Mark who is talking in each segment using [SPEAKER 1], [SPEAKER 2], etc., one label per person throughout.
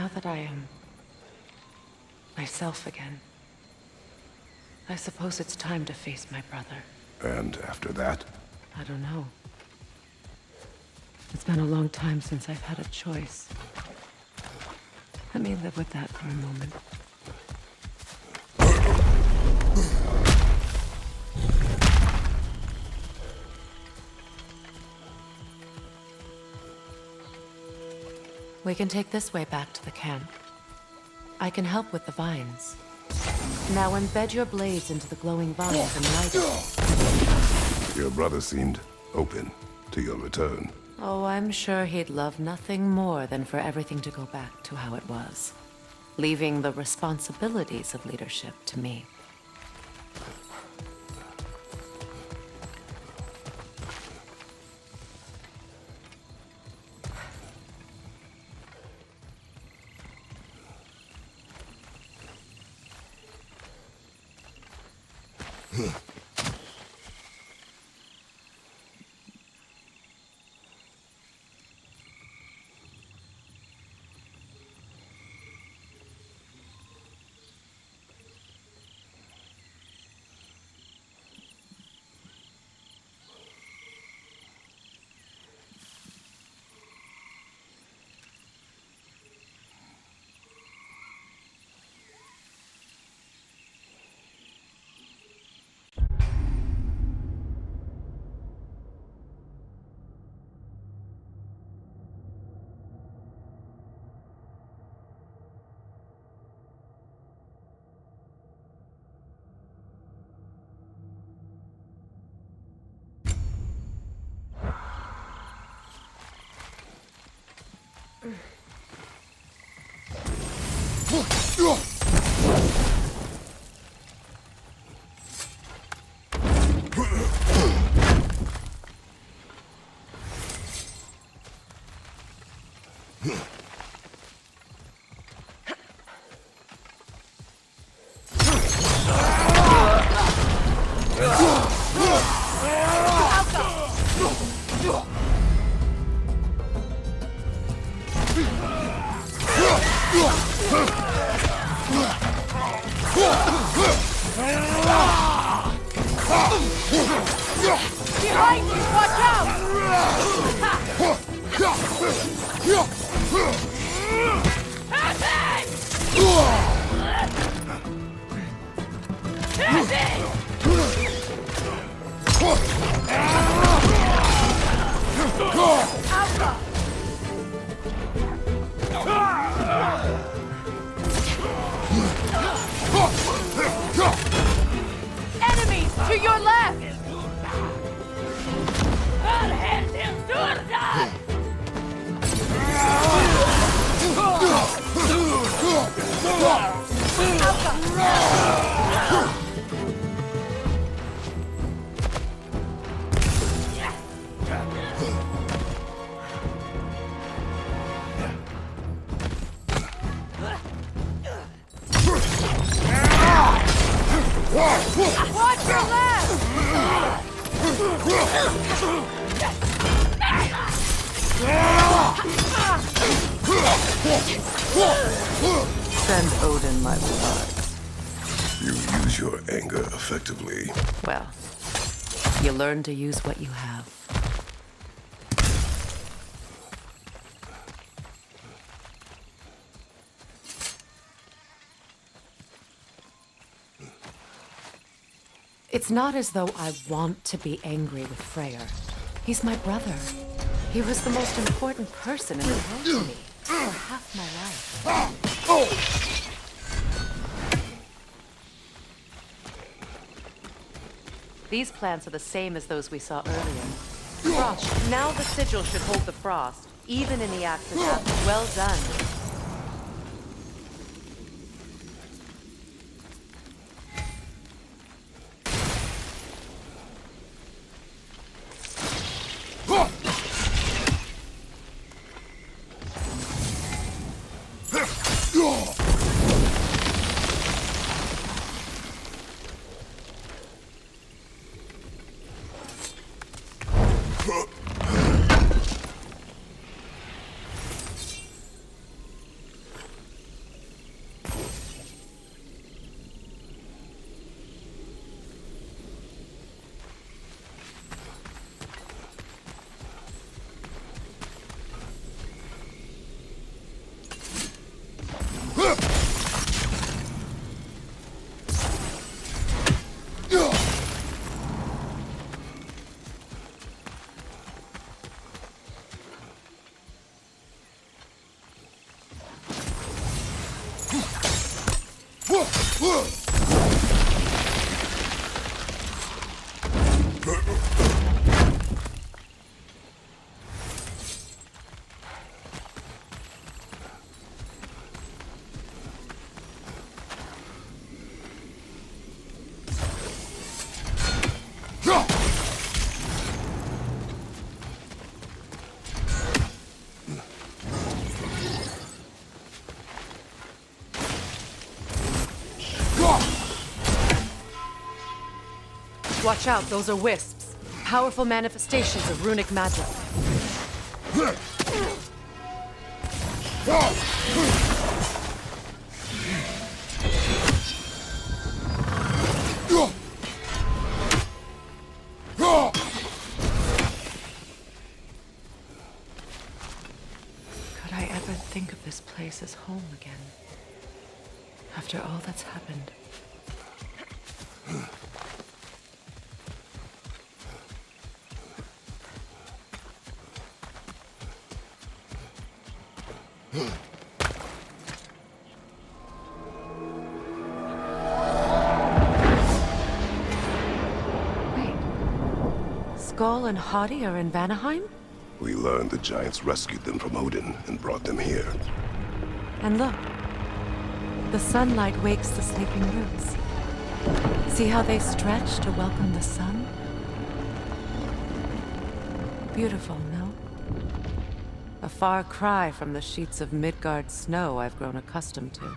[SPEAKER 1] Now that I am myself again, I suppose it's time to face my brother.
[SPEAKER 2] And after that?
[SPEAKER 1] I don't know. It's been a long time since I've had a choice. Let me live with that for a moment. We can take this way back to the camp. I can help with the vines. Now embed your blades into the glowing vines and light it.
[SPEAKER 2] Your brother seemed open to your return.
[SPEAKER 1] Oh, I'm sure he'd love nothing more than for everything to go back to how it was, leaving the responsibilities of leadership to me.
[SPEAKER 3] Behind you! Watch out! Enemies to your left! Watch your left!
[SPEAKER 1] Send Odin my regards.
[SPEAKER 2] You use your anger effectively.
[SPEAKER 1] Well, you learn to use what you have. It's not as though I want to be angry with Freya. He's my brother. He was the most important person in the world to me for half my life. These plants are the same as those we saw earlier. Frost. Now the sigil should hold the frost, even in the axe of death. Well done. Watch out, those are wisps. Powerful manifestations of runic magic. Could I ever think of this place as home again? After all that's happened. Wait. Skull and Hati are in Vanaheim?
[SPEAKER 2] We learned the giants rescued them from Odin and brought them here.
[SPEAKER 1] And look. The sunlight wakes the sleeping roots. See how they stretch to welcome the sun? Beautiful, no? A far cry from the sheets of Midgard snow I've grown accustomed to.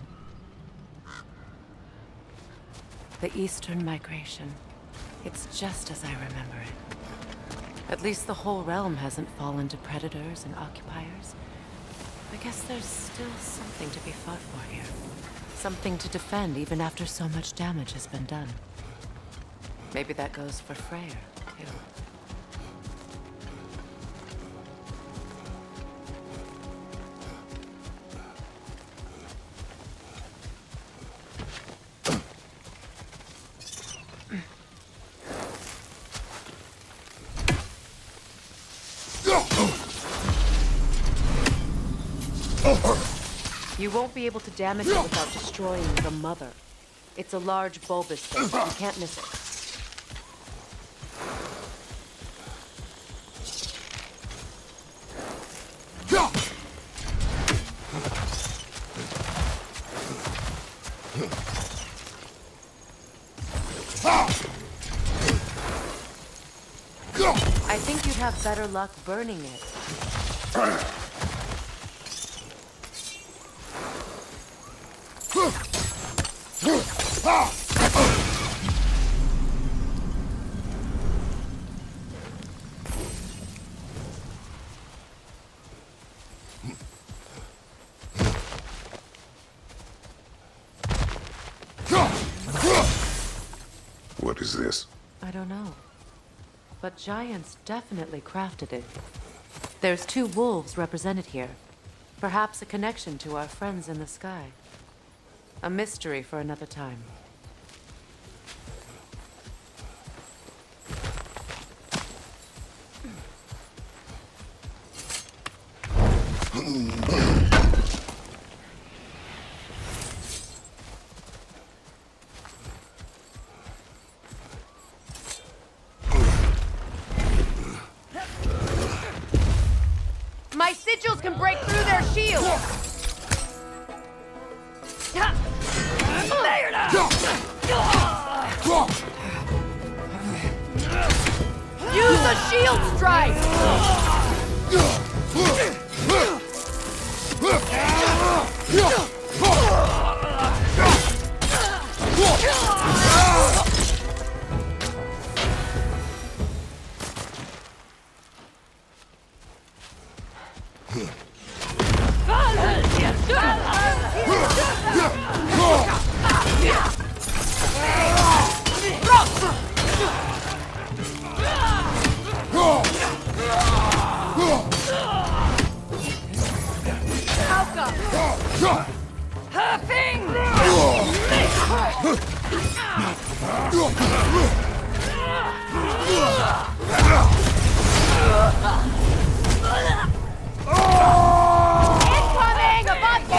[SPEAKER 1] The Eastern Migration. It's just as I remember it. At least the whole realm hasn't fallen to predators and occupiers. I guess there's still something to be fought for here. Something to defend even after so much damage has been done. Maybe that goes for Freya, too. You won't be able to damage it without destroying the mother. It's a large bulbous thing. You can't miss it. I think you'd have better luck burning it.
[SPEAKER 2] What is this?
[SPEAKER 1] I don't know. But giants definitely crafted it. There's 2 wolves represented here. Perhaps a connection to our friends in the sky. A mystery for another time.
[SPEAKER 3] My sigils can break through their shields! Use a shield strike! Incoming! Above you!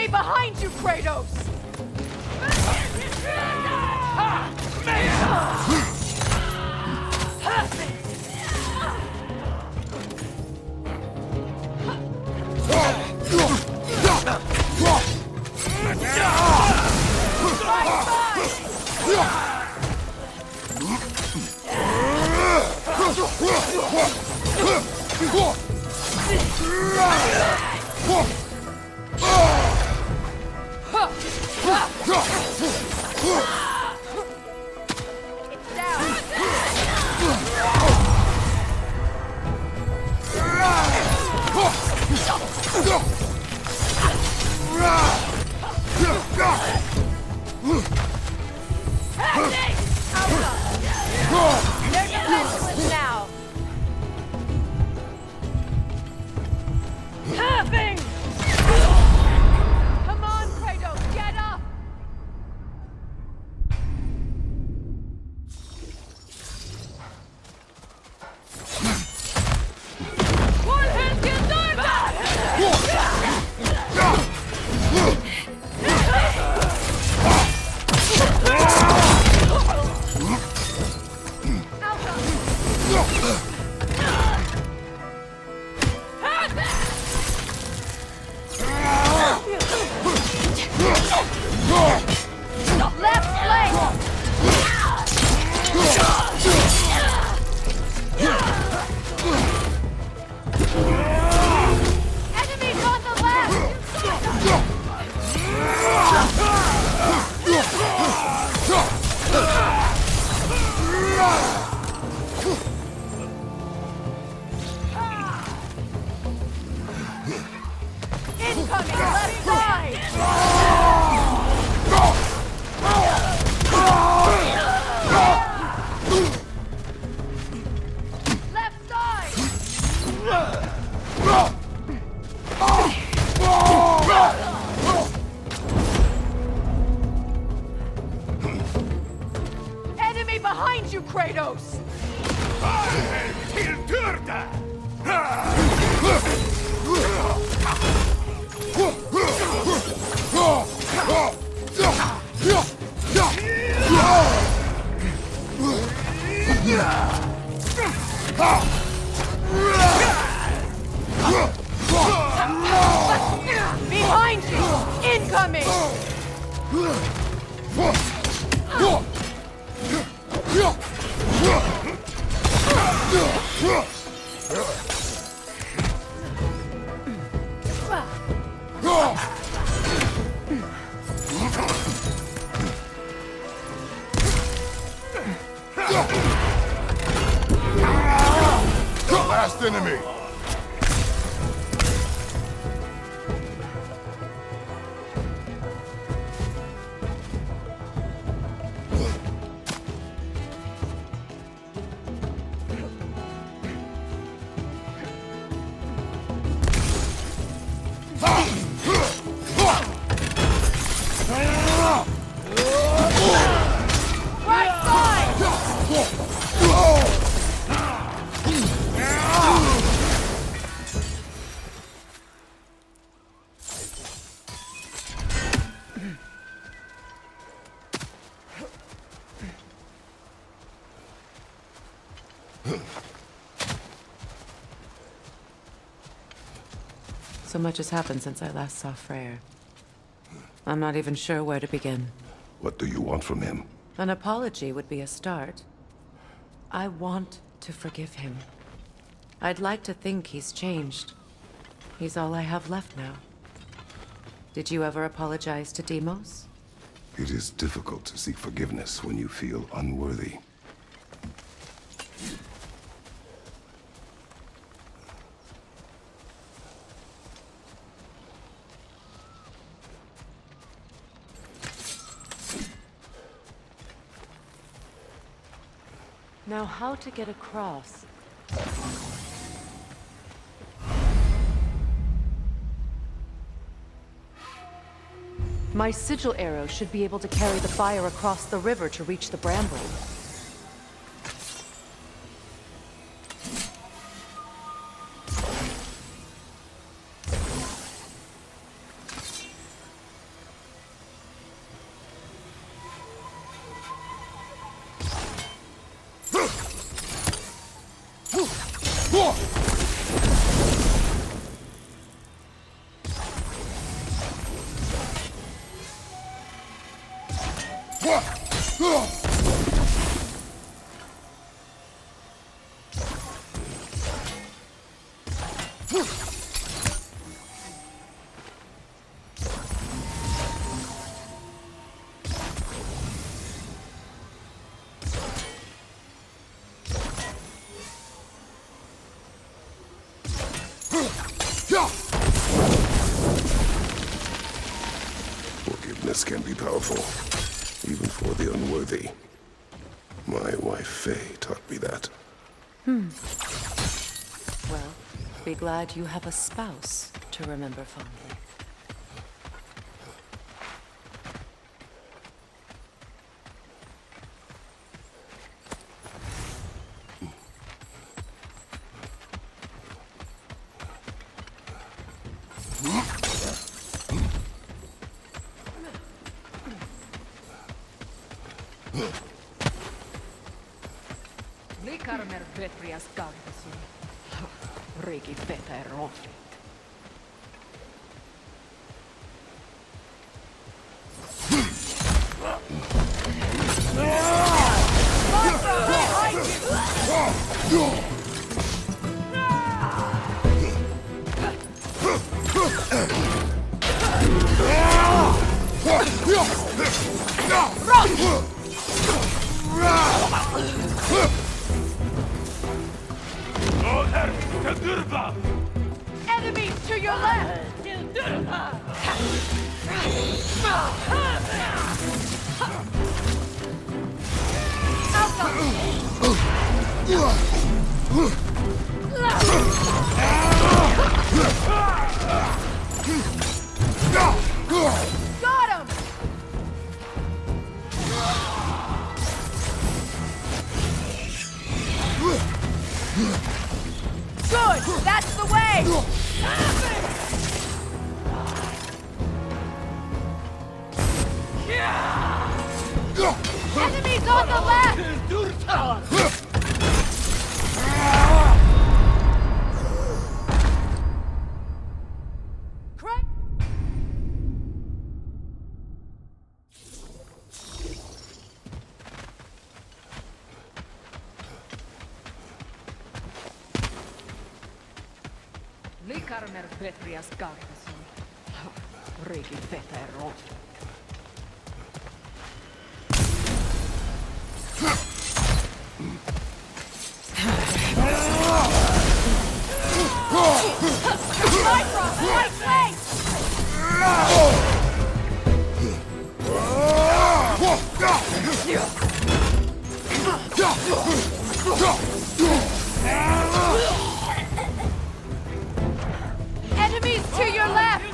[SPEAKER 3] Enemy behind you, Kratos! Come on, Kratos, get up! Enemies on the left! Incoming left side! Left side! Enemy behind you, Kratos! Behind you! Incoming!
[SPEAKER 2] Last enemy!
[SPEAKER 3] Right side!
[SPEAKER 1] So much has happened since I last saw Freya. I'm not even sure where to begin.
[SPEAKER 2] What do you want from him?
[SPEAKER 1] An apology would be a start. I want to forgive him. I'd like to think he's changed. He's all I have left now. Did you ever apologize to Deimos?
[SPEAKER 2] It is difficult to seek forgiveness when you feel unworthy.
[SPEAKER 1] Now, how to get across? My sigil arrow should be able to carry the fire across the river to reach the bramble.
[SPEAKER 2] Forgiveness can be powerful, even for the unworthy. My wife Faye taught me that.
[SPEAKER 1] Well, be glad you have a spouse to remember fondly.
[SPEAKER 4] Likarmer vetrias kartasun. Riki veter rofi.
[SPEAKER 3] Enemies to your left! Got him! Good! That's the way! Enemies on the left! Cra-
[SPEAKER 4] Likarmer vetrias kartasun. Riki veter rofi.
[SPEAKER 3] Right place! Enemies to your left!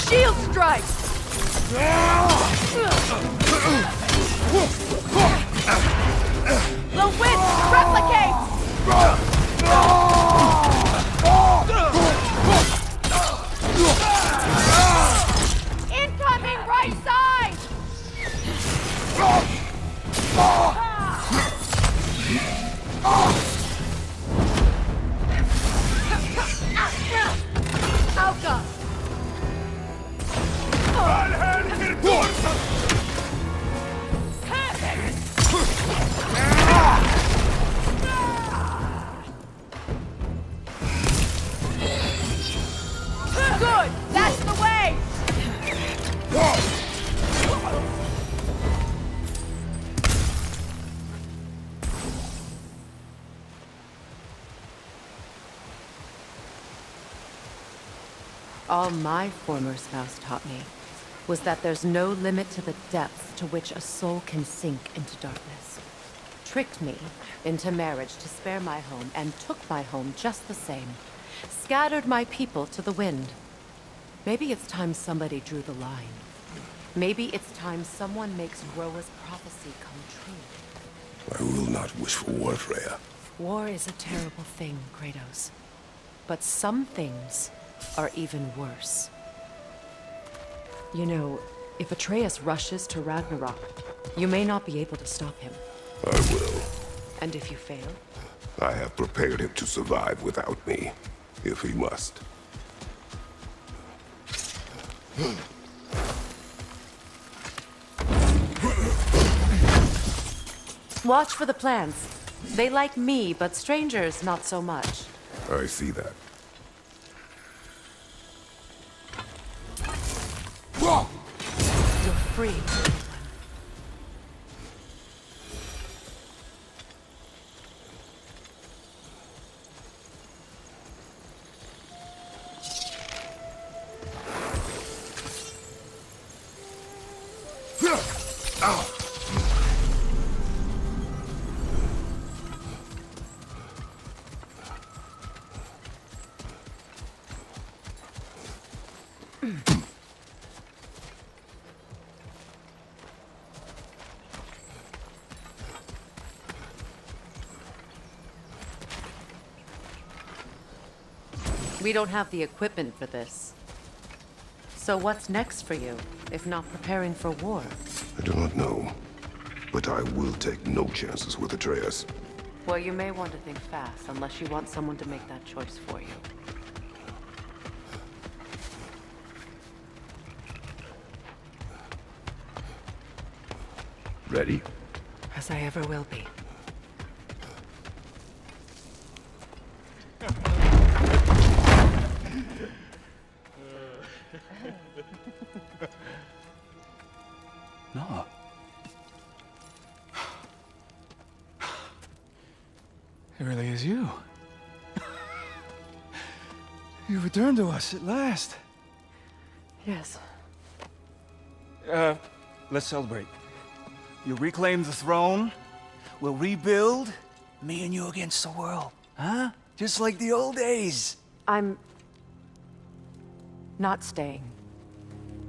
[SPEAKER 3] Shield strike! The wind replicates! Incoming right side! Alka! Good! That's the way!
[SPEAKER 1] All my former spouse taught me was that there's no limit to the depths to which a soul can sink into darkness. Tricked me into marriage to spare my home and took my home just the same. Scattered my people to the wind. Maybe it's time somebody drew the line. Maybe it's time someone makes Groa's prophecy come true.
[SPEAKER 2] I will not wish for war, Freya.
[SPEAKER 1] War is a terrible thing, Kratos. But some things are even worse. You know, if Atreus rushes to Ragnarok, you may not be able to stop him.
[SPEAKER 2] I will.
[SPEAKER 1] And if you fail?
[SPEAKER 2] I have prepared him to survive without me, if he must.
[SPEAKER 1] Watch for the plants. They like me, but strangers not so much.
[SPEAKER 2] I see that.
[SPEAKER 1] You're free. We don't have the equipment for this. So what's next for you, if not preparing for war?
[SPEAKER 2] I do not know, but I will take no chances with Atreus.
[SPEAKER 1] Well, you may want to think fast, unless you want someone to make that choice for you.
[SPEAKER 2] Ready?
[SPEAKER 1] As I ever will be.
[SPEAKER 5] No. It really is you. You returned to us at last.
[SPEAKER 1] Yes.
[SPEAKER 5] Let's celebrate. You reclaim the throne. We'll rebuild. Me and you against the world. Huh? Just like the old days.
[SPEAKER 1] I'm... not staying.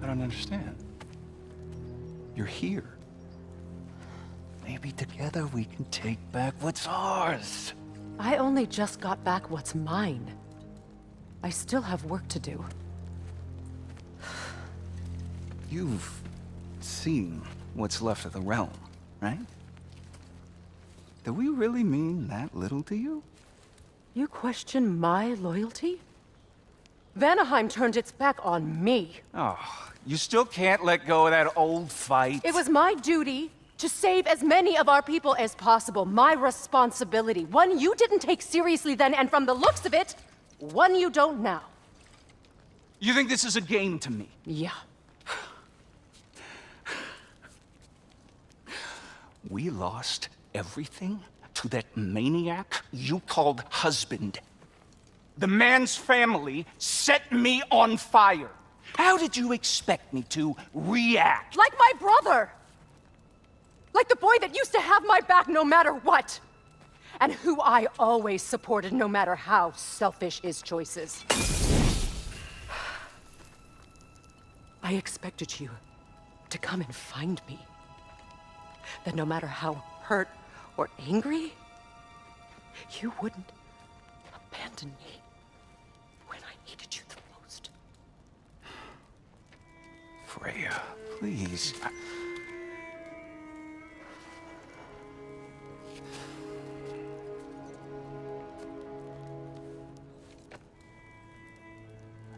[SPEAKER 5] I don't understand. You're here. Maybe together we can take back what's ours.
[SPEAKER 1] I only just got back what's mine. I still have work to do.
[SPEAKER 5] You've seen what's left of the realm, right? Do we really mean that little to you?
[SPEAKER 1] You question my loyalty? Vanaheim turned its back on me.
[SPEAKER 5] Oh, you still can't let go of that old fight?
[SPEAKER 1] It was my duty to save as many of our people as possible. My responsibility. One you didn't take seriously then, and from the looks of it, one you don't now.
[SPEAKER 5] You think this is a game to me?
[SPEAKER 1] Yeah.
[SPEAKER 5] We lost everything to that maniac you called husband. The man's family set me on fire. How did you expect me to react?
[SPEAKER 1] Like my brother! Like the boy that used to have my back no matter what! And who I always supported no matter how selfish his choices. I expected you to come and find me. That no matter how hurt or angry, you wouldn't abandon me when I needed you the most.
[SPEAKER 5] Freya, please.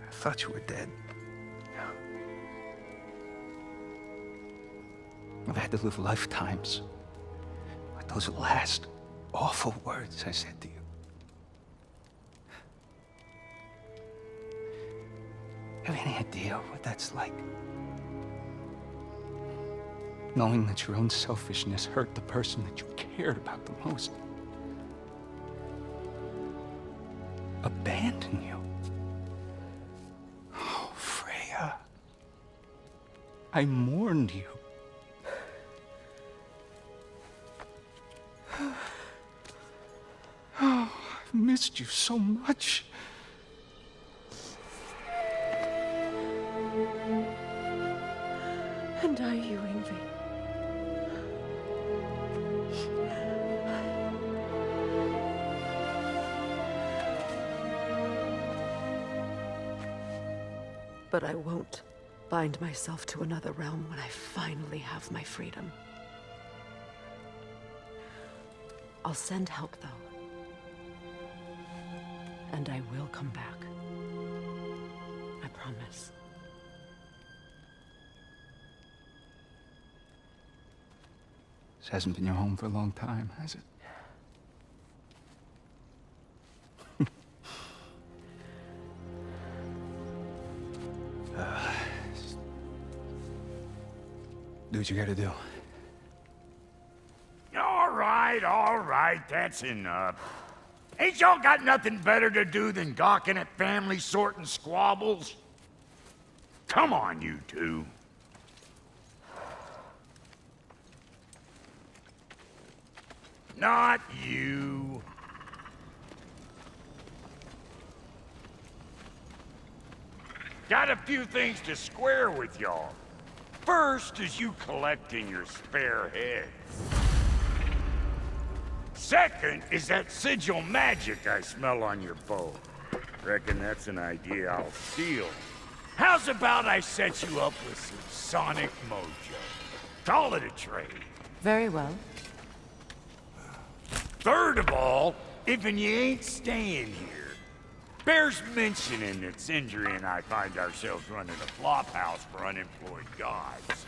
[SPEAKER 5] I thought you were dead. I've had to live lifetimes with those last awful words I said to you. Have any idea what that's like? Knowing that your own selfishness hurt the person that you cared about the most. Abandon you. Oh, Freya. I mourned you. Oh, I've missed you so much.
[SPEAKER 1] And I you, Envy. But I won't bind myself to another realm when I finally have my freedom. I'll send help, though. And I will come back. I promise.
[SPEAKER 5] hasn't been your home for a long time, has it? Do what you gotta do.
[SPEAKER 6] All right, that's enough. Ain't y'all got nothing better to do than gawking at family sorting squabbles? Come on, you two. Not you. Got a few things to square with y'all. First is you collecting your spare heads. Second is that sigil magic I smell on your bow. Reckon that's an idea I'll steal. How's about I set you up with some sonic mojo? Call it a trade.
[SPEAKER 1] Very well.
[SPEAKER 6] Third of all, if you ain't staying here, bears mentioning that Sindri and I find ourselves running a flop house for unemployed gods.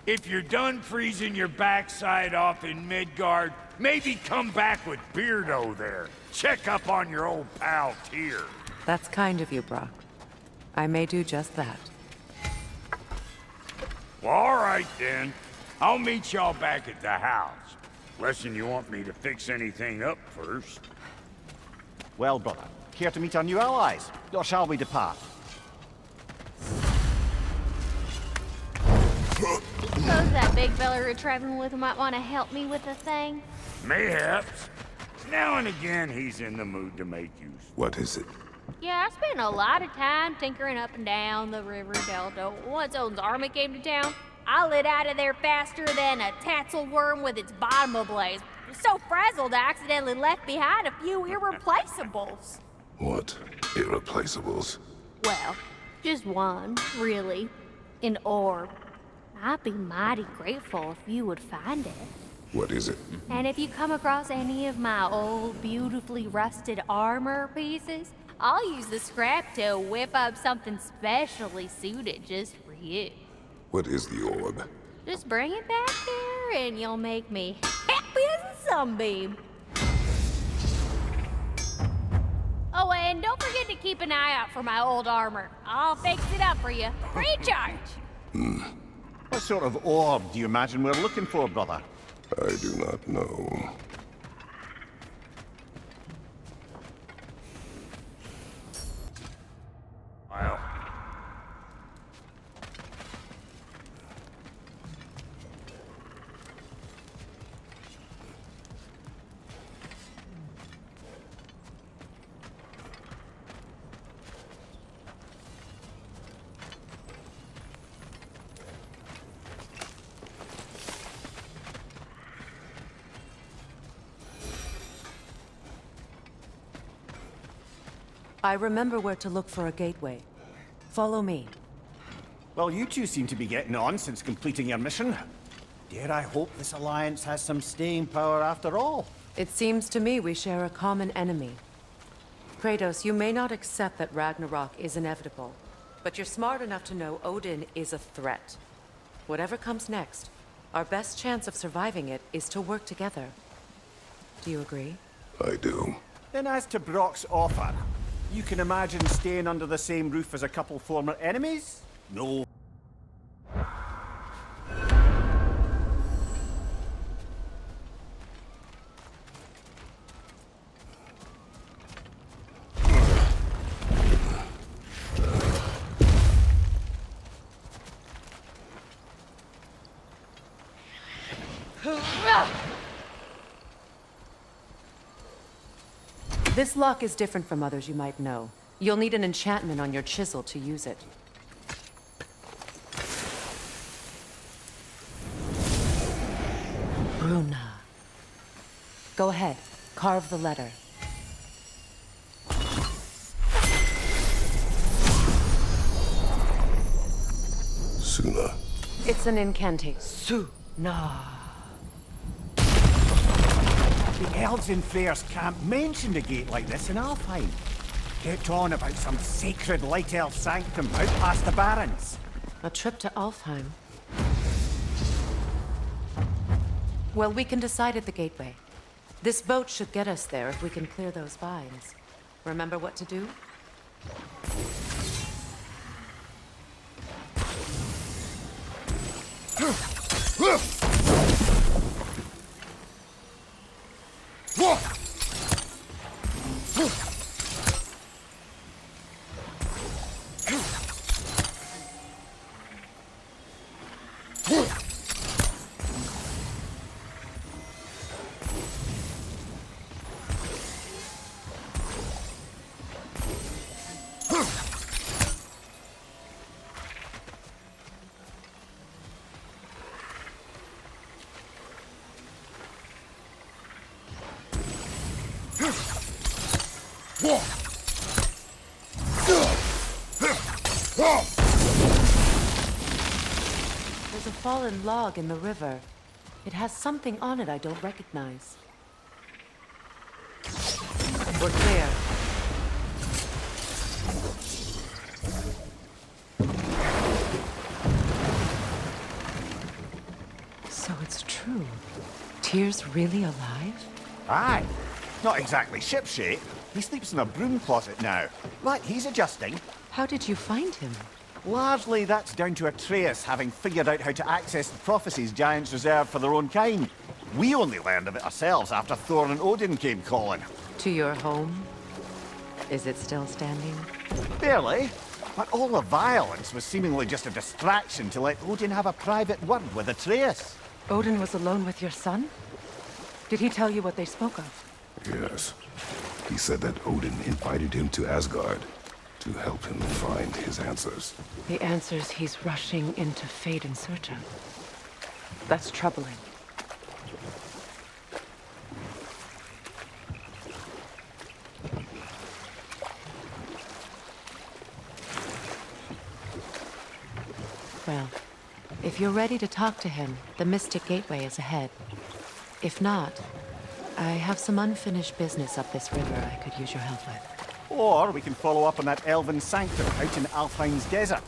[SPEAKER 6] If you're done freezing your backside off in Midgard, maybe come back with Beardo there. Check up on your old pal Tyr.
[SPEAKER 1] That's kind of you, Brock. I may do just that.
[SPEAKER 6] Well, all right then. I'll meet y'all back at the house. Less'n you want me to fix anything up first.
[SPEAKER 7] Well, brother, care to meet our new allies? Or shall we depart?
[SPEAKER 8] Suppose that big fella you're traveling with might want to help me with a thing?
[SPEAKER 6] Mayhaps. Now and again, he's in the mood to make use.
[SPEAKER 2] What is it?
[SPEAKER 8] Yeah, I spent a lot of time tinkering up and down the river delta. Once Odin's army came to town, I lit out of there faster than a tassel worm with its bottom ablaze. So frazzled I accidentally left behind a few irreplaceables.
[SPEAKER 2] What irreplaceables?
[SPEAKER 8] Well, just one, really. An orb. I'd be mighty grateful if you would find it.
[SPEAKER 2] What is it?
[SPEAKER 8] And if you come across any of my old, beautifully rusted armor pieces, I'll use the scrap to whip up something specially suited just for you.
[SPEAKER 2] What is the orb?
[SPEAKER 8] Just bring it back here and you'll make me happy as a sunbeam. Oh, and don't forget to keep an eye out for my old armor. I'll fix it up for you. Free of charge.
[SPEAKER 7] What sort of orb do you imagine we're looking for, brother?
[SPEAKER 2] I do not know.
[SPEAKER 6] Well,
[SPEAKER 1] I remember where to look for a gateway. Follow me.
[SPEAKER 7] Well, you two seem to be getting on since completing your mission. Dare I hope this alliance has some staying power after all?
[SPEAKER 1] It seems to me we share a common enemy. Kratos, you may not accept that Ragnarok is inevitable, but you're smart enough to know Odin is a threat. Whatever comes next, our best chance of surviving it is to work together. Do you agree?
[SPEAKER 2] I do.
[SPEAKER 7] Then as to Brock's offer, you can imagine staying under the same roof as a couple former enemies? No.
[SPEAKER 1] This lock is different from others you might know. You'll need an enchantment on your chisel to use it. Bruna. Go ahead, carve the letter.
[SPEAKER 2] Suna.
[SPEAKER 1] It's an incantation. Suna.
[SPEAKER 7] The elves in Freya's camp mentioned a gate like this in Alfheim. Kept on about some sacred light elf sanctum out past the Barrens.
[SPEAKER 1] A trip to Alfheim. Well, we can decide at the gateway. This boat should get us there if we can clear those vines. Remember what to do? There's a fallen log in the river. It has something on it I don't recognize. We're clear. So it's true. Tyr's really alive?
[SPEAKER 7] Aye. Not exactly shipshape. He sleeps in a broom closet now. But he's adjusting.
[SPEAKER 1] How did you find him?
[SPEAKER 7] Largely, that's down to Atreus having figured out how to access the prophecies giants reserve for their own kind. We only learned of it ourselves after Thor and Odin came calling.
[SPEAKER 1] To your home? Is it still standing?
[SPEAKER 7] Barely. But all the violence was seemingly just a distraction to let Odin have a private word with Atreus.
[SPEAKER 1] Odin was alone with your son? Did he tell you what they spoke of?
[SPEAKER 2] Yes. He said that Odin invited him to Asgard to help him find his answers.
[SPEAKER 1] The answers he's rushing into fate in search of. That's troubling. Well, if you're ready to talk to him, the Mystic Gateway is ahead. If not, I have some unfinished business up this river I could use your help with.
[SPEAKER 7] Or we can follow up on that elven sanctum out in Alfheim's desert.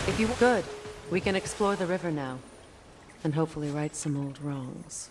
[SPEAKER 1] If you good, we can explore the river now, and hopefully right some old wrongs.